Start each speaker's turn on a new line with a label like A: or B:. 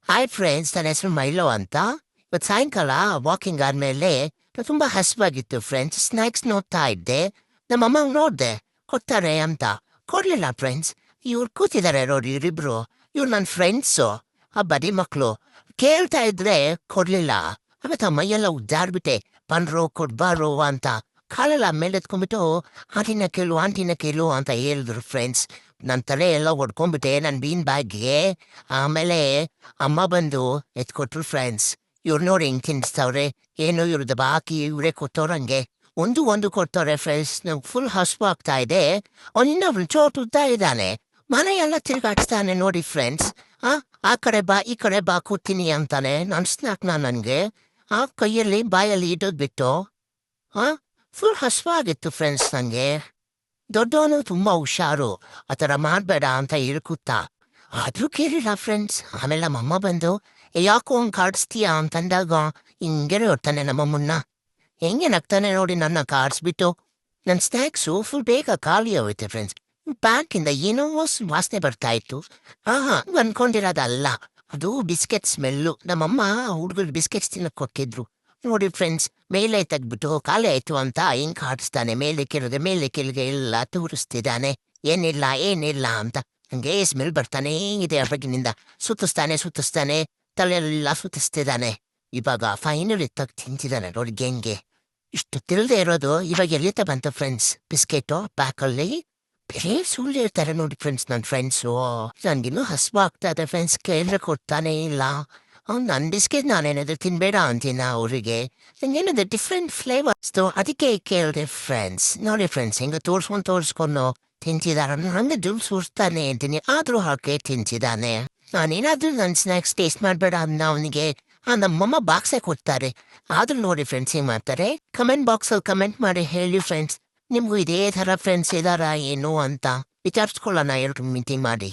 A: Hi friends, ನನ್ನ ಹೆಸರು Milo ಅಂತ. ಇವತ್ತು ಸಾಯಂಕಾಲ ವಾಕಿಂಗ್ ಆದಮೇಲೆ ತುಂಬ ಹಸಿವಾಗಿತ್ತು ಫ್ರೆಂಡ್ಸ್. ಸ್ನ್ಯಾಕ್ಸ್ ನೋಡ್ತಾ ಇದ್ದೆ. ನಮ್ಮಮ್ಮಂಗೆ ನೋಡಿದೆ, ಕೊಡ್ತಾರೆ ಅಂತ. ಕೊಡಲಿಲ್ಲ ಫ್ರೆಂಡ್ಸ್. ಇವ್ರು ಕೂತಿದ್ದಾರೆ ನೋಡಿ ಇವರಿಬ್ರು. ಇವ್ರು ನನ್ನ ಫ್ರೆಂಡ್ಸು, ಆ ಬಡಿ ಮಕ್ಕಳು. ಕೇಳ್ತಾ ಇದ್ರೆ ಕೊಡಲಿಲ್ಲ. ಆಮೇಲೆ ಮೈಯೆಲ್ಲ ಉದ್ದಾಡ್ಬಿಟ್ಟೆ. ಬಂದ್ರು ಕೊಡ್ಬಾರು ಅಂತ. ಕಾಲೆಲ್ಲ ಮೇಲೆ ಎತ್ಕೊಂಡ್ಬಿಟ್ಟು ಆಂಟಿನ ಕೇಳು ಅಂತ ಹೇಳಿದ್ರು ಫ್ರೆಂಡ್ಸ್. ನನ್ನ ತಲೆ ಎಲ್ಲ ಹೊಡ್ಕೊಂಡ್ಬಿಟ್ಟೆ ನನ್ನ ಬೀನ್ ಬ್ಯಾಗ್ಗೆ. ಆಮೇಲೆ ಅಮ್ಮ ಬಂದು ಎತ್ಕೊಟ್ರು ಫ್ರೆಂಡ್ಸ್. ಇವ್ರು ನೋಡಿ ಹಿಂಗೆ ತಿನ್ನಿಸ್ತವ್ರೆ. ಏನು ಇವ್ರದ್ದು ಬಾಕಿ ಇವರೇ ಕೊಟ್ಟವ್ರಂಗೆ. ಒಂದು ಕೊಡ್ತವ್ರೆ ಫ್ರೆಂಡ್ಸ್. ನಂಗೆ ಫುಲ್ ಹಸುವು ಆಗ್ತಾ ಇದೆ. ಇನ್ನೊಬ್ರು ಚೋಟು ಉದ್ದ ಇದ್ದಾನೆ. ಮನೆಯೆಲ್ಲ ತಿರ್ಗಾಡ್ಸ್ತಾನೆ ನೋಡಿ ಫ್ರೆಂಡ್ಸ್. ಆ ಕಡೆ ಬಾ ಈ ಕಡೆ ಬಾ ಕೂತೀನಿ ಅಂತಾನೆ. ನನ್ನ ಸ್ನ್ಯಾಕ್ನ ನನಗೆ ಕೈಯಲ್ಲಿ ಬಾಯಲ್ಲಿ ಇಡೋದು ಬಿಟ್ಟು ಫುಲ್ ಹಸುವಾಗಿತ್ತು ಫ್ರೆಂಡ್ಸ್ ನನಗೆ. ದೊಡ್ಡವನು ತುಂಬ ಹುಷಾರು, ಆ ಥರ ಮಾಡಬೇಡ ಅಂತ ಹೇಳ್ಕೂತ. ಆದರೂ ಕೇಳಿಲ್ಲ ಫ್ರೆಂಡ್ಸ್. ಆಮೇಲೆ ನಮ್ಮಮ್ಮ ಬಂದು ಯಾಕೋ ಹಂಗೆ ಕಾಡಿಸ್ತೀಯಾ ಅಂತಂದಾಗ ಹಿಂಗೆ ಹೊಡ್ತಾನೆ ನಮ್ಮಮ್ಮನ್ನ. ಹೆಂಗೆ ನಗ್ತಾನೆ ನೋಡಿ ನನ್ನ ಕಾಡಿಸ್ಬಿಟ್ಟು. ನನ್ನ ಸ್ನ್ಯಾಕ್ಸು ಫುಲ್ ಬೇಗ ಖಾಲಿ ಹೋಗುತ್ತೆ ಫ್ರೆಂಡ್ಸ್. ಪ್ಯಾಕಿಂದ ಏನೋ ವಾಸನೆ ಬರ್ತಾ ಇತ್ತು. ಅಂದ್ಕೊಂಡಿರೋದಲ್ಲ, ಅದು ಬಿಸ್ಕೆಟ್ ಸ್ಮೆಲ್ಲು. ನಮ್ಮಮ್ಮ ಹುಡುಗರು ಬಿಸ್ಕೆಟ್ಸ್ ತಿನ್ನಕ್ಕೆ ಕೊಟ್ಟಿದ್ರು ನೋಡಿ ಫ್ರೆಂಡ್ಸ್. ಮೇಲೆ ತೆಗ್ಬಿಟ್ಟು ಖಾಲಿ ಆಯ್ತು ಅಂತ ಹಿಂಗೆ ಕಾಡಿಸ್ತಾನೆ. ಮೇಲೆ ಕೆಳಗೆ ಎಲ್ಲ ತೋರಿಸ್ತಿದ್ದಾನೆ. ಏನಿಲ್ಲ ಅಂತ. ಹಂಗೆ ಸ್ಮೆಲ್ ಬರ್ತಾನೇ ಇದೆ ಅವಾಗಿನಿಂದ. ಸುತ್ತಿಸ್ತಾನೆ ತಲೆಯೆಲ್ಲ ಸುತ್ತಿಸ್ತಿದ್ದಾನೆ. ಇವಾಗ ಫೈನಲಿ ತೆಗ್ದು ತಿಂತಿದ್ದಾನೆ ನೋಡಿ ಹೆಂಗೆ. ಇಷ್ಟು ತಿಳಿದೇ ಇರೋದು ಇವಾಗ ಎಲ್ಲಿತ ಬಂತು ಫ್ರೆಂಡ್ಸ್. ಬಿಸ್ಕೆಟು ಪ್ಯಾಕಲ್ಲಿ ಬೇರೆ ಸುಳ್ಳು ಇರ್ತಾರೆ ನೋಡಿ ಫ್ರೆಂಡ್ಸ್ ನನ್ನ ಫ್ರೆಂಡ್ಸು. ನನಗಿನ್ನೂ ಹಸುವು ಆಗ್ತಾ ಇದೆ ಫ್ರೆಂಡ್ಸ್. ಕೇಳಿದ್ರೆ ಕೊಡ್ತಾನೇ ಇಲ್ಲ. ನನ್ನ ಬಿಸ್ಕೆಟ್ ನಾನೇನಾದ್ರು ತಿನ್ಬೇಡ ಅಂತೀನ ಅವರಿಗೆ. ನಂಗೇನಾದ್ರು ಡಿಫ್ರೆಂಟ್ ಫ್ಲೇವರ್ಸ್ತು, ಅದಕ್ಕೆ ಕೇಳಿದೆ ಫ್ರೆಂಡ್ಸ್. ನೋಡಿ ಫ್ರೆಂಡ್ಸ್ ಹೆಂಗೆ ತೋರಿಸ್ಕೊಂಡು ತಿಂತಿದಾರ. ಹಂಗೆ ದುಡ್ಡು ಸುರಿಸ್ತಾನೆ ಅಂತೀನಿ, ಆದರೂ ಹಾಕಿ ತಿಂತಿದ್ದಾನೆ. ನಾನೇನಾದ್ರೂ ನನ್ನ ಸ್ನ್ಯಾಕ್ಸ್ ಟೇಸ್ಟ್ ಮಾಡಬೇಡ ಅಂದ ಅವನಿಗೆ ನಮ್ಮಮ್ಮ ಬಾಕ್ಸೇ ಕೊಡ್ತಾರೆ. ಆದರೂ ನೋಡಿ ಫ್ರೆಂಡ್ಸ್ ಏನು ಮಾಡ್ತಾರೆ, ಕಮೆಂಟ್ ಬಾಕ್ಸಲ್ಲಿ ಕಮೆಂಟ್ ಮಾಡಿ ಹೇಳಿ ಫ್ರೆಂಡ್ಸ್. ನಿಮಗೂ ಇದೇ ಥರ ಫ್ರೆಂಡ್ಸ್ ಇದ್ದಾರಾ ಏನು ಅಂತ ವಿಚಾರಿಸ್ಕೊಳ್ಳೋಣ 2 ಮೀಟಿಂಗ್ ಮಾಡಿ.